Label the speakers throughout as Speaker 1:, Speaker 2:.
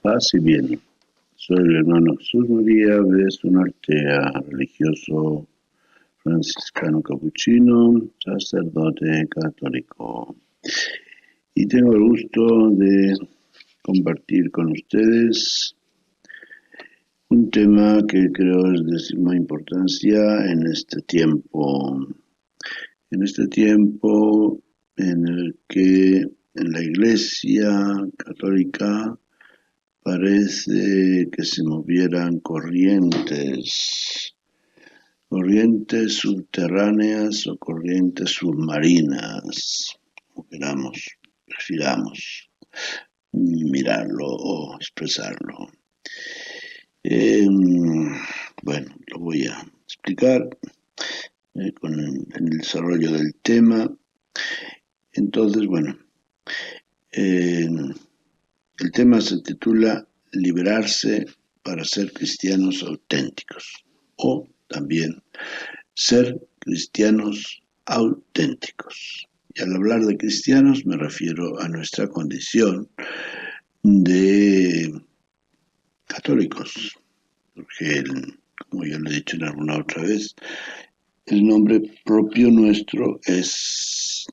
Speaker 1: Paz y bien. Soy el hermano Jesús María Besu Artea, religioso franciscano capuchino, sacerdote católico. Y tengo el gusto de compartir con ustedes un tema que creo es de suma importancia en este tiempo. En este tiempo en el que en la Iglesia católica parece que se movieran corrientes subterráneas o corrientes submarinas, como prefiramos mirarlo o expresarlo. Bueno, lo voy a explicar en el desarrollo del tema. Entonces, bueno, el tema se titula Liberarse para ser cristianos auténticos, o también ser cristianos auténticos. Y al hablar de cristianos me refiero a nuestra condición de católicos, porque como ya lo he dicho en alguna otra vez, el nombre propio nuestro es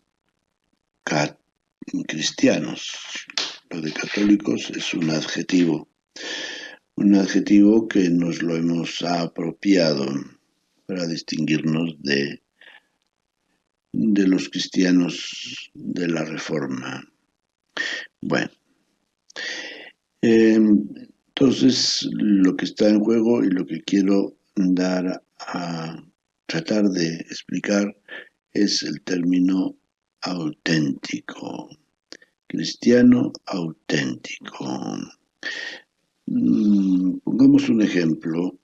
Speaker 1: cristianos. Lo de católicos es un adjetivo que nos lo hemos apropiado para distinguirnos de los cristianos de la Reforma. Bueno, entonces lo que está en juego y lo que quiero dar a tratar de explicar es el término auténtico, cristiano auténtico. Pongamos un ejemplo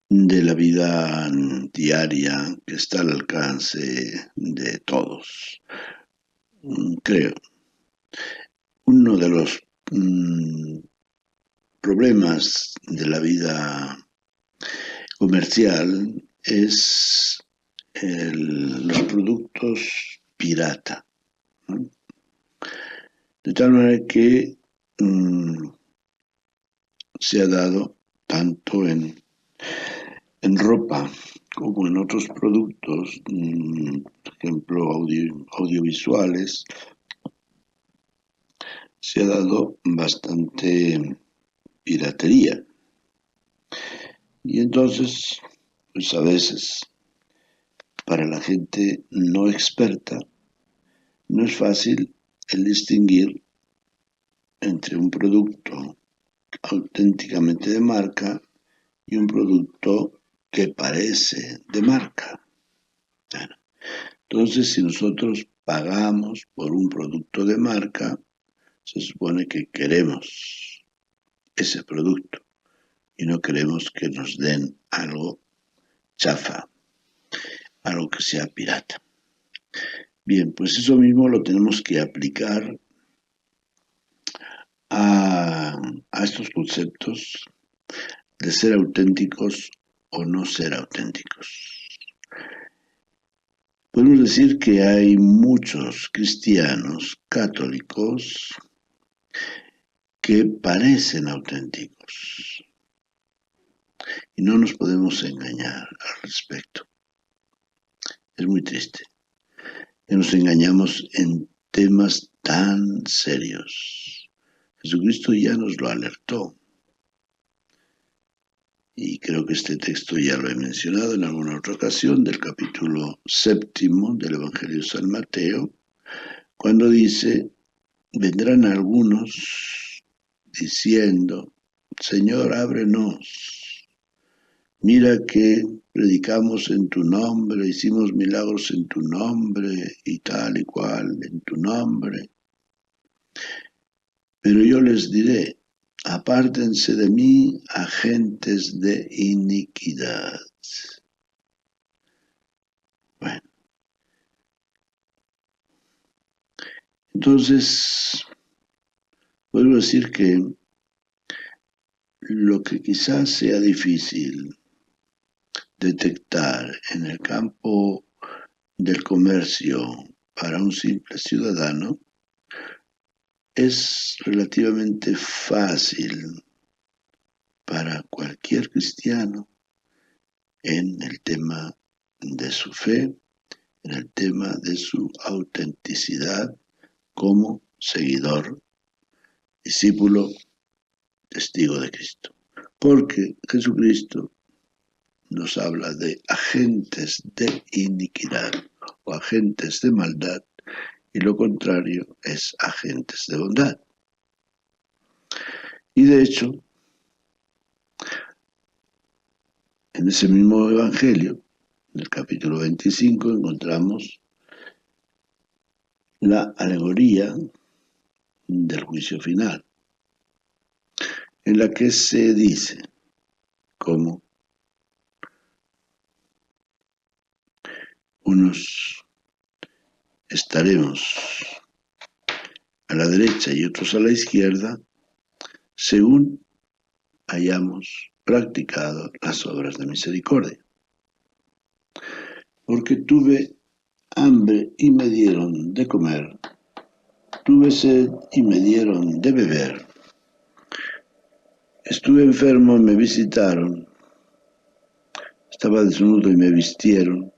Speaker 1: de la vida diaria que está al alcance de todos. Creo, uno de los problemas de la vida comercial es los productos pirata, ¿no? De tal manera que se ha dado tanto en ropa como en otros productos, por ejemplo, audiovisuales, se ha dado bastante piratería. Y entonces, pues a veces, para la gente no experta, no es fácil el distinguir entre un producto auténticamente de marca y un producto que parece de marca. Bueno, entonces, si nosotros pagamos por un producto de marca, se supone que queremos ese producto y no queremos que nos den algo chafa, algo que sea pirata. Bien, pues eso mismo lo tenemos que aplicar a estos conceptos de ser auténticos o no ser auténticos. Podemos decir que hay muchos cristianos católicos que parecen auténticos y no nos podemos engañar al respecto. Es muy triste que nos engañamos en temas tan serios. Jesucristo ya nos lo alertó. Y creo que este texto ya lo he mencionado en alguna otra ocasión, del capítulo 7 del Evangelio de San Mateo, cuando dice, vendrán algunos diciendo, Señor, ábrenos. Mira que predicamos en tu nombre, hicimos milagros en tu nombre y tal y cual en tu nombre. Pero yo les diré, apártense de mí, agentes de iniquidad. Bueno, entonces, puedo decir que lo que quizás sea difícil detectar en el campo del comercio para un simple ciudadano es relativamente fácil para cualquier cristiano en el tema de su fe, en el tema de su autenticidad como seguidor, discípulo, testigo de Cristo. Porque Jesucristo nos habla de agentes de iniquidad o agentes de maldad, y lo contrario es agentes de bondad. Y de hecho, en ese mismo Evangelio, en el capítulo 25, encontramos la alegoría del juicio final, en la que se dice cómo unos estaremos a la derecha y otros a la izquierda, según hayamos practicado las obras de misericordia. Porque tuve hambre y me dieron de comer, tuve sed y me dieron de beber, estuve enfermo y me visitaron, estaba desnudo y me vistieron,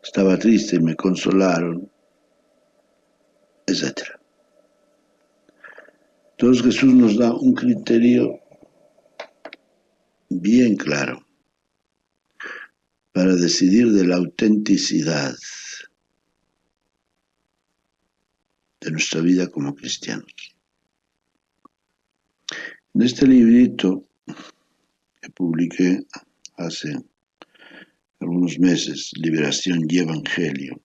Speaker 1: estaba triste y me consolaron, etc. Entonces Jesús nos da un criterio bien claro para decidir de la autenticidad de nuestra vida como cristianos. En este librito que publiqué hace algunos meses, Liberación y Evangelio,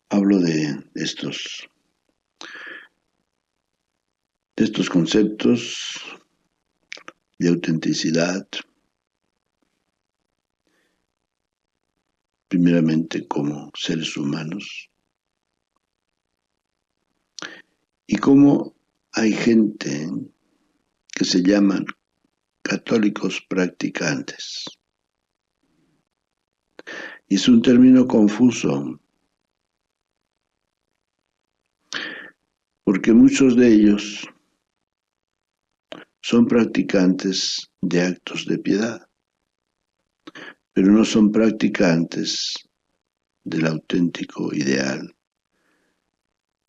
Speaker 1: hablo de estos conceptos de autenticidad, primeramente como seres humanos, y cómo hay gente que se llaman católicos practicantes. Y es un término confuso, porque muchos de ellos son practicantes de actos de piedad, pero no son practicantes del auténtico ideal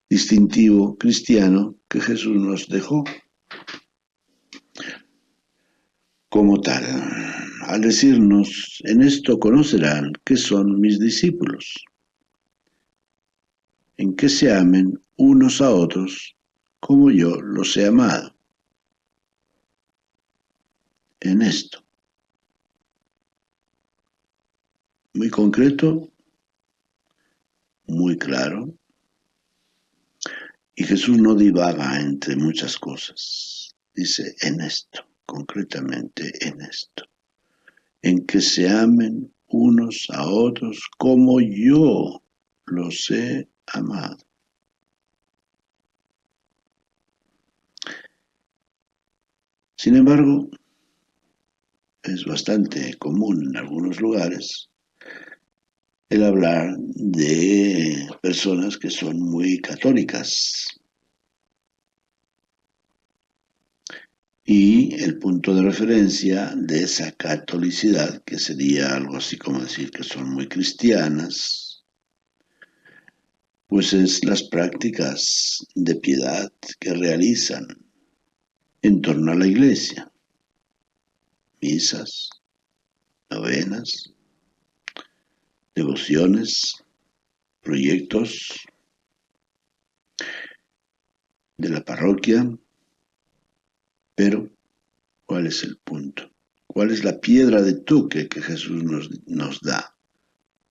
Speaker 1: distintivo cristiano que Jesús nos dejó como tal, al decirnos: en esto conocerán que son mis discípulos, en que se amen unos a otros como yo los he amado. En esto, muy concreto, muy claro, y Jesús no divaga entre muchas cosas. Dice: en esto, concretamente en esto, en que se amen unos a otros como yo los he amado. Sin embargo, es bastante común en algunos lugares el hablar de personas que son muy católicas. Y el punto de referencia de esa catolicidad, que sería algo así como decir que son muy cristianas, pues es las prácticas de piedad que realizan en torno a la iglesia: misas, novenas, devociones, proyectos de la parroquia. Pero, ¿cuál es el punto? ¿Cuál es la piedra de toque que Jesús nos da?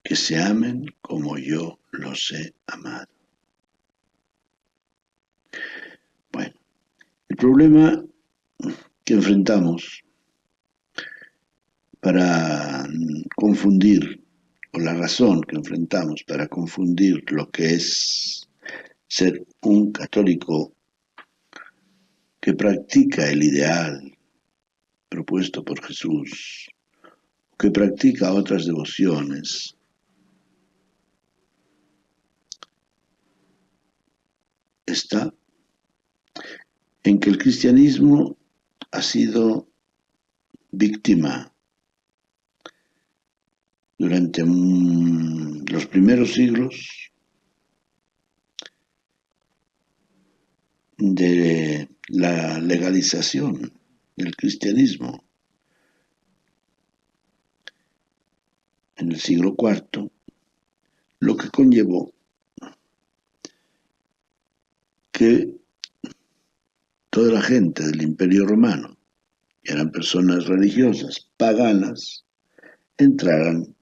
Speaker 1: Que se amen como yo los he amado. Bueno, el problema que enfrentamos para confundir, o la razón que enfrentamos para confundir lo que es ser un católico que practica el ideal propuesto por Jesús, que practica otras devociones, está en que el cristianismo ha sido víctima durante los primeros siglos de la legalización del cristianismo. En el siglo IV, lo que conllevó que toda la gente del Imperio Romano, que eran personas religiosas, paganas, entraran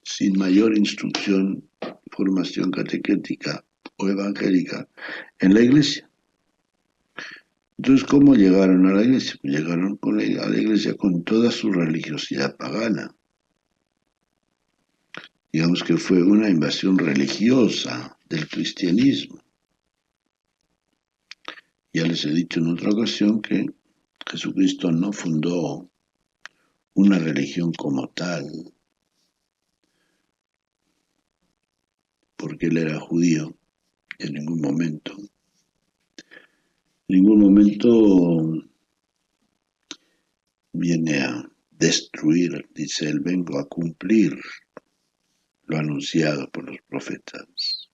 Speaker 1: sin mayor instrucción, formación catequética o evangélica en la iglesia. Entonces, ¿cómo llegaron a la iglesia? Pues llegaron a la iglesia con toda su religiosidad pagana. Digamos que fue una invasión religiosa del cristianismo. Ya les he dicho en otra ocasión que Jesucristo no fundó una religión como tal, porque él era judío en ningún momento viene a destruir, dice él, vengo a cumplir lo anunciado por los profetas.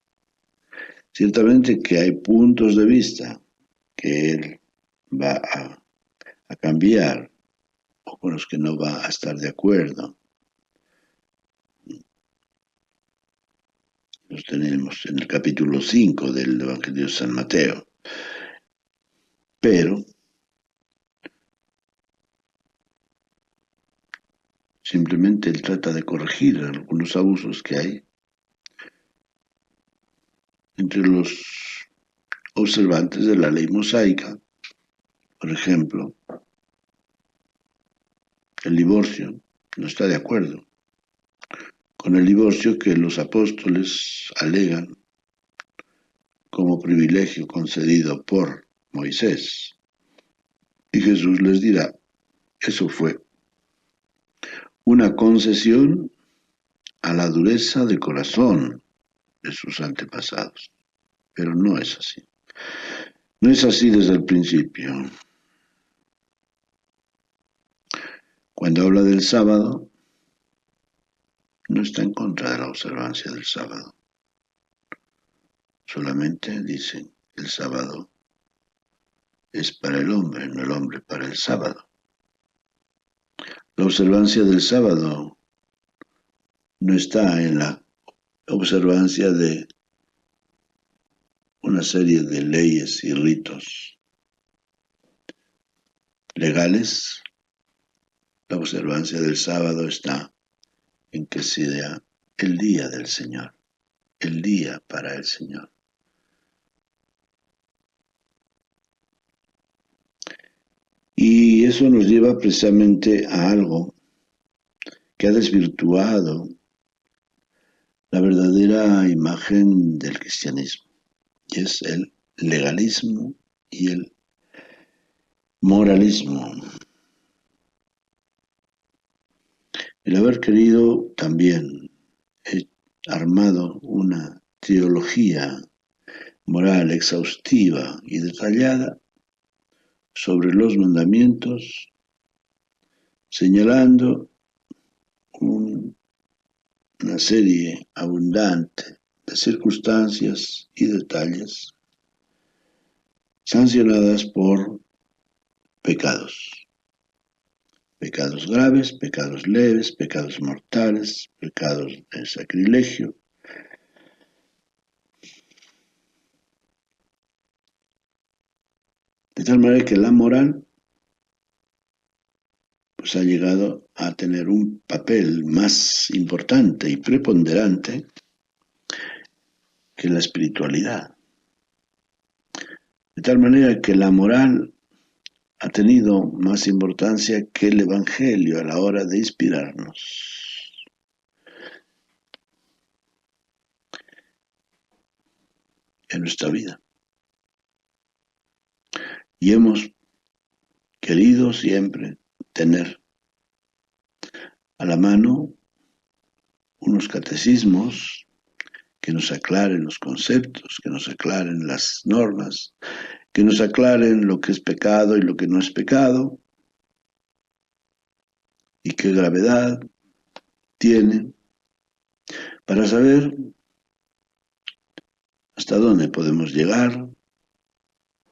Speaker 1: Ciertamente que hay puntos de vista que él va a cambiar o con los que no va a estar de acuerdo. Los tenemos en el capítulo 5 del Evangelio de San Mateo. Pero simplemente él trata de corregir algunos abusos que hay entre los observantes de la ley mosaica. Por ejemplo, el divorcio. No está de acuerdo con el divorcio que los apóstoles alegan como privilegio concedido por Moisés. Y Jesús les dirá, eso fue una concesión a la dureza de corazón de sus antepasados. Pero no es así. No es así desde el principio. Cuando habla del sábado, no está en contra de la observancia del sábado. Solamente dice, el sábado es para el hombre, no el hombre para el sábado. La observancia del sábado no está en la observancia de una serie de leyes y ritos legales. La observancia del sábado está en que sea el día del Señor, el día para el Señor. Y eso nos lleva precisamente a algo que ha desvirtuado la verdadera imagen del cristianismo, y es el legalismo y el moralismo. El haber querido también armado una teología moral exhaustiva y detallada sobre los mandamientos, señalando una serie abundante de circunstancias y detalles sancionadas por pecados. Pecados graves, pecados leves, pecados mortales, pecados de sacrilegio. De tal manera que la moral pues ha llegado a tener un papel más importante y preponderante que la espiritualidad. De tal manera que la moral ha tenido más importancia que el Evangelio a la hora de inspirarnos. En nuestra vida. Y hemos querido siempre tener a la mano unos catecismos que nos aclaren los conceptos, que nos aclaren las normas, que nos aclaren lo que es pecado y lo que no es pecado, y qué gravedad tiene, para saber hasta dónde podemos llegar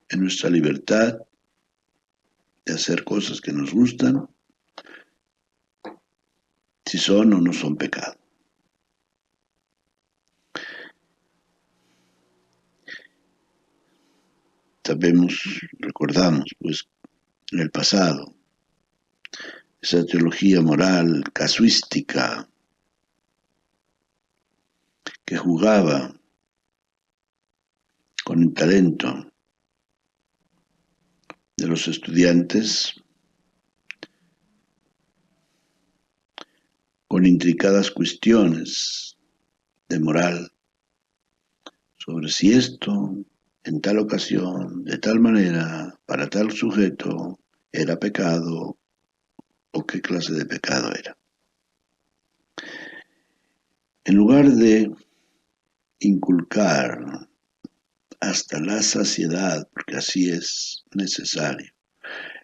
Speaker 1: en nuestra libertad de hacer cosas que nos gustan, si son o no son pecado. Recordamos, pues, en el pasado, esa teología moral casuística que jugaba con el talento de los estudiantes, con intricadas cuestiones de moral sobre si esto, en tal ocasión, de tal manera, para tal sujeto, era pecado o qué clase de pecado era. En lugar de inculcar hasta la saciedad, porque así es necesario,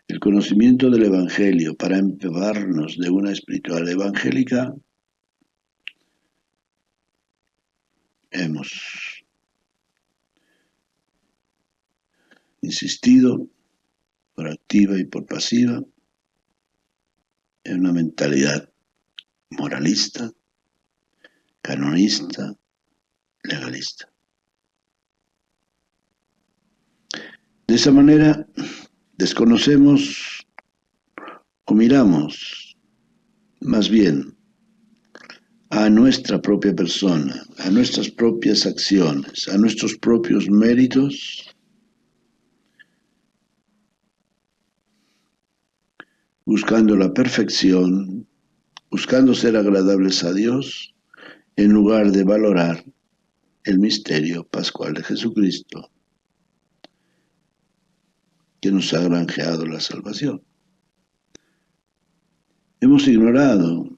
Speaker 1: el conocimiento del Evangelio para empebarnos de una espiritualidad evangélica, hemos insistido por activa y por pasiva en una mentalidad moralista, canonista, legalista. De esa manera desconocemos o miramos más bien a nuestra propia persona, a nuestras propias acciones, a nuestros propios méritos, buscando la perfección, buscando ser agradables a Dios, en lugar de valorar el misterio pascual de Jesucristo, que nos ha granjeado la salvación. Hemos ignorado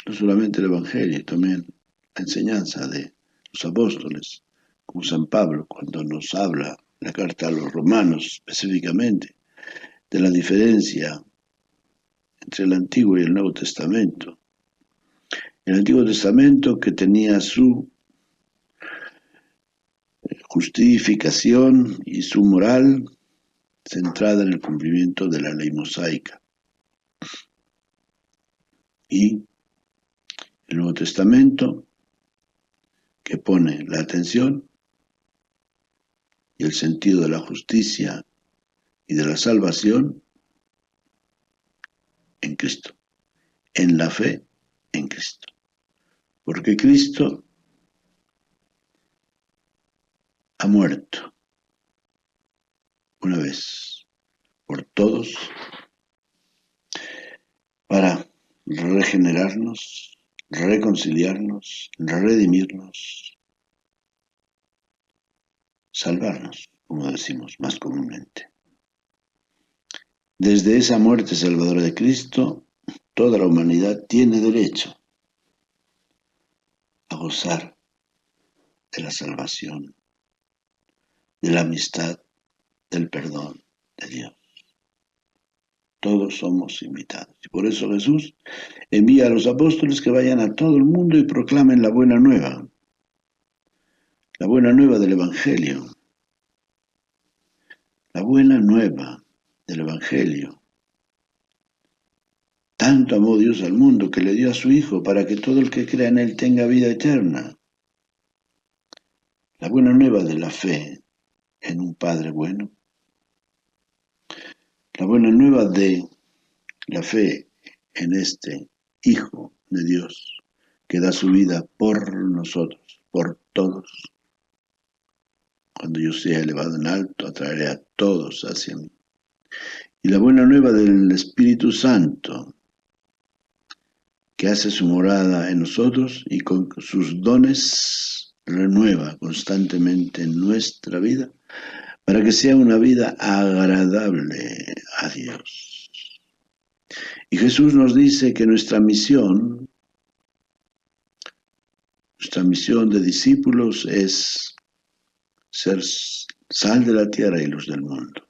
Speaker 1: no solamente el Evangelio, también la enseñanza de los apóstoles, como San Pablo, cuando nos habla la carta a los romanos específicamente, de la diferencia entre el Antiguo y el Nuevo Testamento. El Antiguo Testamento, que tenía su justificación y su moral centrada en el cumplimiento de la ley mosaica. Y el Nuevo Testamento, que pone la atención y el sentido de la justicia y de la salvación en Cristo, en la fe en Cristo. Porque Cristo ha muerto una vez por todos para regenerarnos, reconciliarnos, redimirnos, salvarnos, como decimos más comúnmente. Desde esa muerte salvadora de Cristo, toda la humanidad tiene derecho a gozar de la salvación, de la amistad, del perdón de Dios. Todos somos invitados. Y por eso Jesús envía a los apóstoles que vayan a todo el mundo y proclamen la buena nueva del Evangelio, la buena nueva del Evangelio. Tanto amó Dios al mundo que le dio a su Hijo para que todo el que crea en Él tenga vida eterna. La buena nueva de la fe en un Padre bueno. La buena nueva de la fe en este Hijo de Dios que da su vida por nosotros, por todos. Cuando yo sea elevado en alto, atraeré a todos hacia mí. Y la buena nueva del Espíritu Santo, que hace su morada en nosotros y con sus dones renueva constantemente nuestra vida para que sea una vida agradable a Dios. Y Jesús nos dice que nuestra misión de discípulos es ser sal de la tierra y luz del mundo.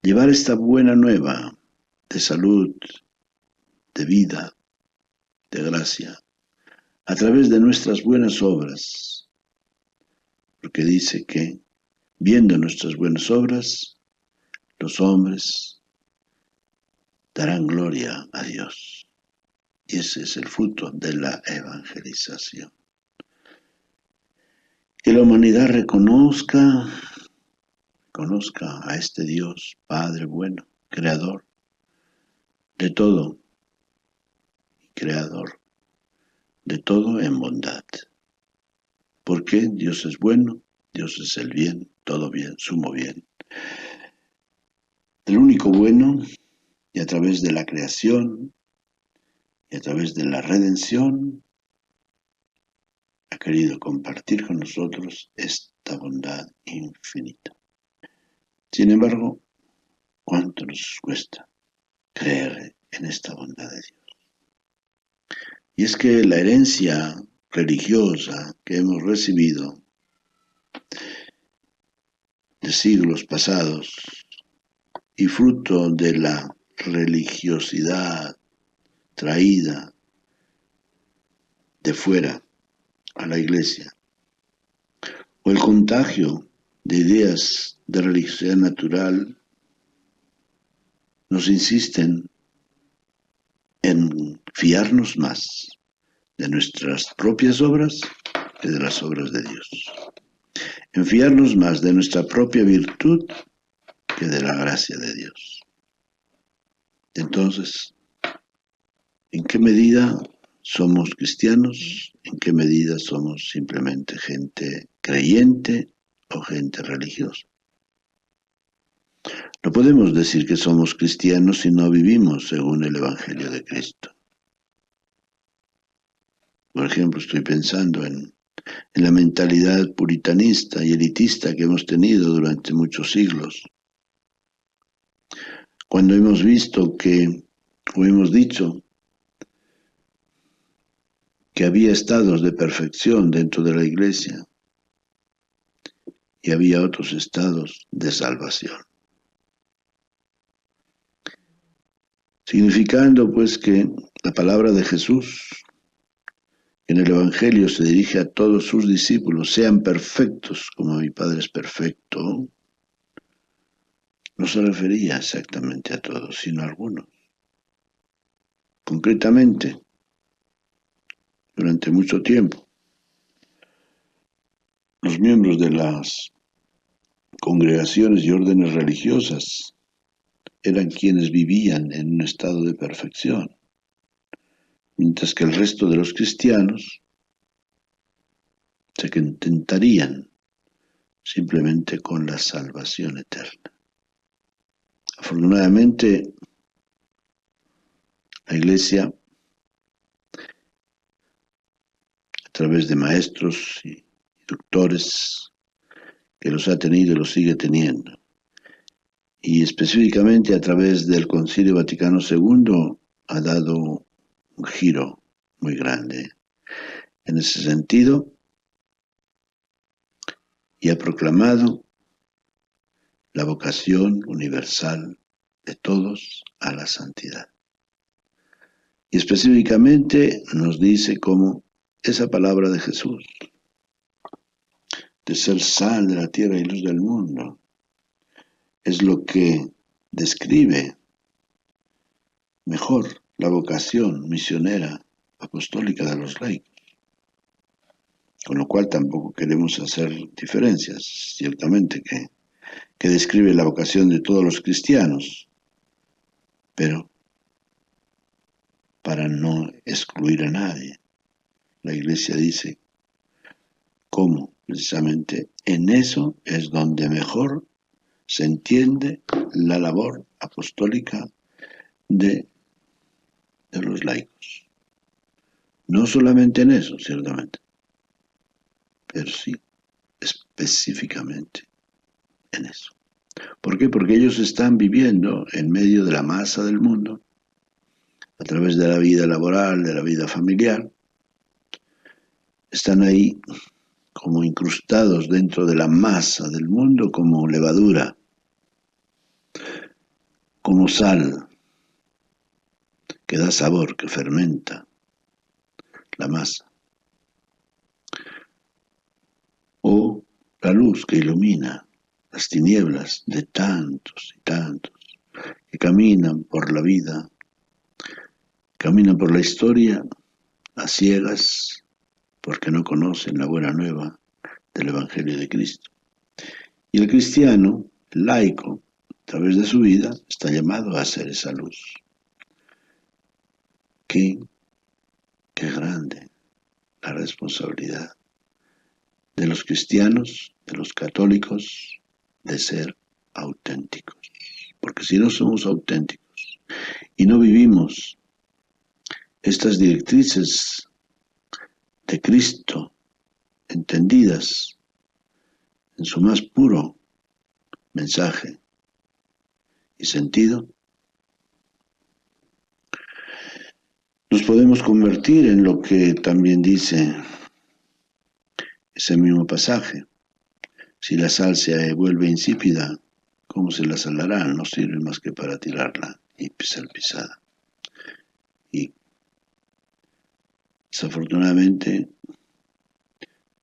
Speaker 1: Llevar esta buena nueva de salud, de vida, de gracia, a través de nuestras buenas obras, porque dice que, viendo nuestras buenas obras, los hombres darán gloria a Dios. Y ese es el fruto de la evangelización. Que la humanidad reconozca a este Dios, Padre bueno, Creador de todo, Creador de todo en bondad. Porque Dios es bueno, Dios es el bien, todo bien, sumo bien. El único bueno, y a través de la creación, y a través de la redención, ha querido compartir con nosotros esta bondad infinita. Sin embargo, ¿cuánto nos cuesta creer en esta bondad de Dios? Y es que la herencia religiosa que hemos recibido de siglos pasados y fruto de la religiosidad traída de fuera a la iglesia, o el contagio de ideas de religiosidad natural, nos insisten en fiarnos más de nuestras propias obras que de las obras de Dios, en fiarnos más de nuestra propia virtud que de la gracia de Dios. Entonces, ¿en qué medida somos cristianos? ¿En qué medida somos simplemente gente creyente o gente religiosa? No podemos decir que somos cristianos si no vivimos según el Evangelio de Cristo. Por ejemplo, estoy pensando en la mentalidad puritanista y elitista que hemos tenido durante muchos siglos. Cuando hemos visto o hemos dicho que había estados de perfección dentro de la iglesia y había otros estados de salvación. Significando pues que la palabra de Jesús en el Evangelio se dirige a todos sus discípulos, sean perfectos como mi Padre es perfecto, no se refería exactamente a todos, sino a algunos. Concretamente, durante mucho tiempo, los miembros de las congregaciones y órdenes religiosas eran quienes vivían en un estado de perfección, mientras que el resto de los cristianos se contentarían simplemente con la salvación eterna. Afortunadamente, la Iglesia, a través de maestros y doctores, que los ha tenido y los sigue teniendo, y específicamente a través del Concilio Vaticano II, ha dado un giro muy grande en ese sentido y ha proclamado la vocación universal de todos a la santidad. Y específicamente nos dice cómo esa palabra de Jesús, de ser sal de la tierra y luz del mundo, es lo que describe mejor la vocación misionera apostólica de los laicos. Con lo cual tampoco queremos hacer diferencias, ciertamente que describe la vocación de todos los cristianos, pero para no excluir a nadie. La Iglesia dice cómo precisamente en eso es donde mejor se entiende la labor apostólica de los laicos. No solamente en eso, ciertamente, pero sí específicamente en eso. ¿Por qué? Porque ellos están viviendo en medio de la masa del mundo a través de la vida laboral, de la vida familiar, están ahí como incrustados dentro de la masa del mundo, como levadura, como sal, que da sabor, que fermenta la masa, o la luz que ilumina las tinieblas de tantos y tantos que caminan por la vida, caminan por la historia a ciegas porque no conocen la buena nueva del Evangelio de Cristo. Y el cristiano, el laico, a través de su vida, está llamado a ser esa luz. Qué grande la responsabilidad de los cristianos, de los católicos, de ser auténticos. Porque si no somos auténticos y no vivimos estas directrices de Cristo entendidas en su más puro mensaje y sentido, nos podemos convertir en lo que también dice ese mismo pasaje. Si la sal se vuelve insípida, ¿cómo se la salará? No sirve más que para tirarla y ser pisada. Y desafortunadamente,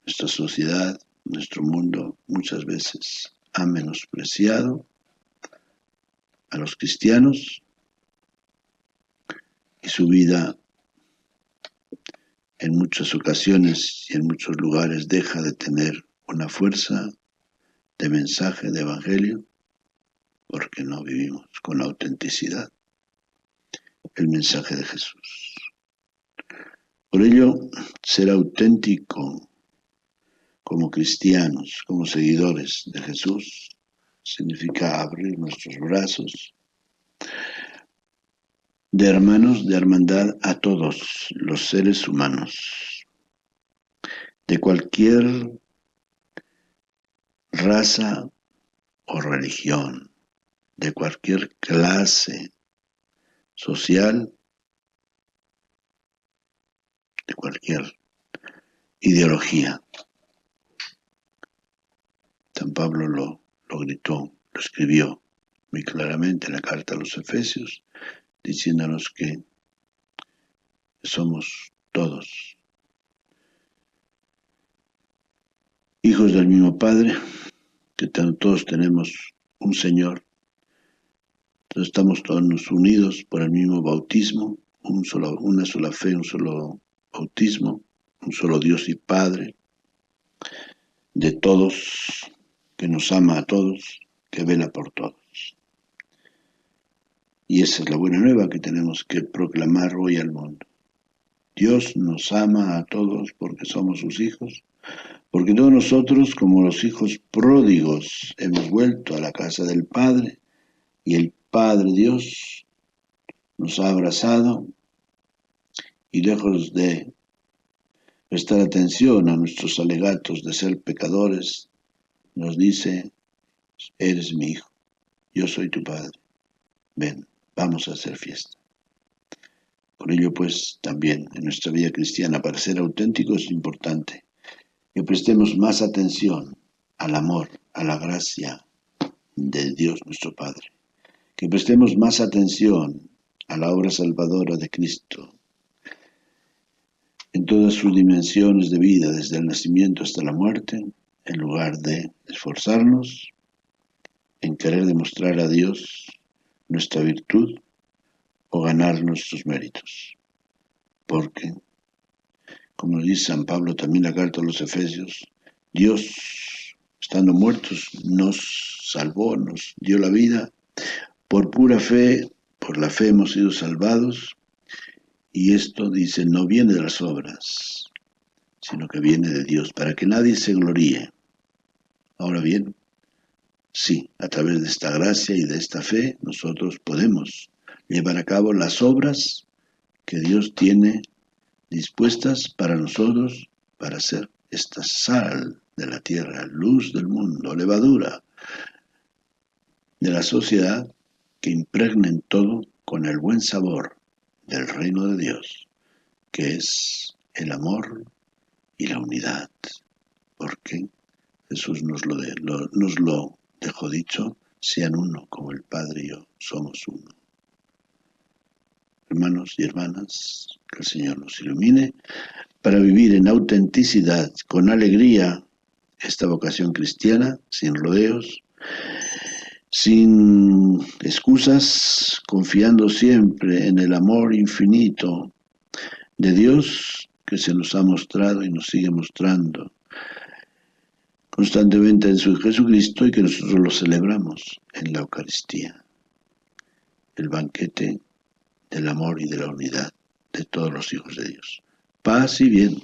Speaker 1: nuestra sociedad, nuestro mundo, muchas veces ha menospreciado a los cristianos y su vida en muchas ocasiones y en muchos lugares deja de tener una fuerza de mensaje de evangelio porque no vivimos con autenticidad el mensaje de Jesús. Por ello, ser auténtico como cristianos, como seguidores de Jesús, significa abrir nuestros brazos de hermanos, de hermandad a todos los seres humanos, de cualquier raza o religión, de cualquier clase social, de cualquier ideología. San Pablo lo gritó, lo escribió muy claramente en la carta a los Efesios, diciéndonos que somos todos hijos del mismo Padre, que todos tenemos un Señor, todos estamos todos unidos por el mismo bautismo, una sola fe, un solo bautismo, un solo Dios y Padre, de todos, que nos ama a todos, que vela por todos. Y esa es la buena nueva que tenemos que proclamar hoy al mundo. Dios nos ama a todos porque somos sus hijos, porque todos nosotros, como los hijos pródigos, hemos vuelto a la casa del Padre y el Padre Dios nos ha abrazado y lejos de prestar atención a nuestros alegatos de ser pecadores, nos dice, eres mi hijo, yo soy tu Padre, ven, vamos a hacer fiesta. Por ello, pues, también en nuestra vida cristiana, para ser auténticos es importante que prestemos más atención al amor, a la gracia de Dios nuestro Padre, que prestemos más atención a la obra salvadora de Cristo en todas sus dimensiones de vida, desde el nacimiento hasta la muerte, en lugar de esforzarnos en querer demostrar a Dios nuestra virtud o ganar nuestros méritos. Porque, como dice San Pablo también en la carta a los Efesios, Dios, estando muertos, nos salvó, nos dio la vida. Por pura fe, por la fe hemos sido salvados. Y esto, dice, no viene de las obras, sino que viene de Dios, para que nadie se gloríe. Ahora bien, sí, a través de esta gracia y de esta fe, nosotros podemos llevar a cabo las obras que Dios tiene dispuestas para nosotros, para ser esta sal de la tierra, luz del mundo, levadura de la sociedad, que impregnen todo con el buen sabor del reino de Dios, que es el amor y la unidad, porque Jesús nos lo dejó dicho: sean uno como el Padre y yo somos uno. Hermanos y hermanas, que el Señor nos ilumine para vivir en autenticidad, con alegría, esta vocación cristiana, sin rodeos, sin excusas, confiando siempre en el amor infinito de Dios que se nos ha mostrado y nos sigue mostrando constantemente en su Jesucristo, y que nosotros lo celebramos en la Eucaristía, el banquete del amor y de la unidad de todos los hijos de Dios. Paz y bien.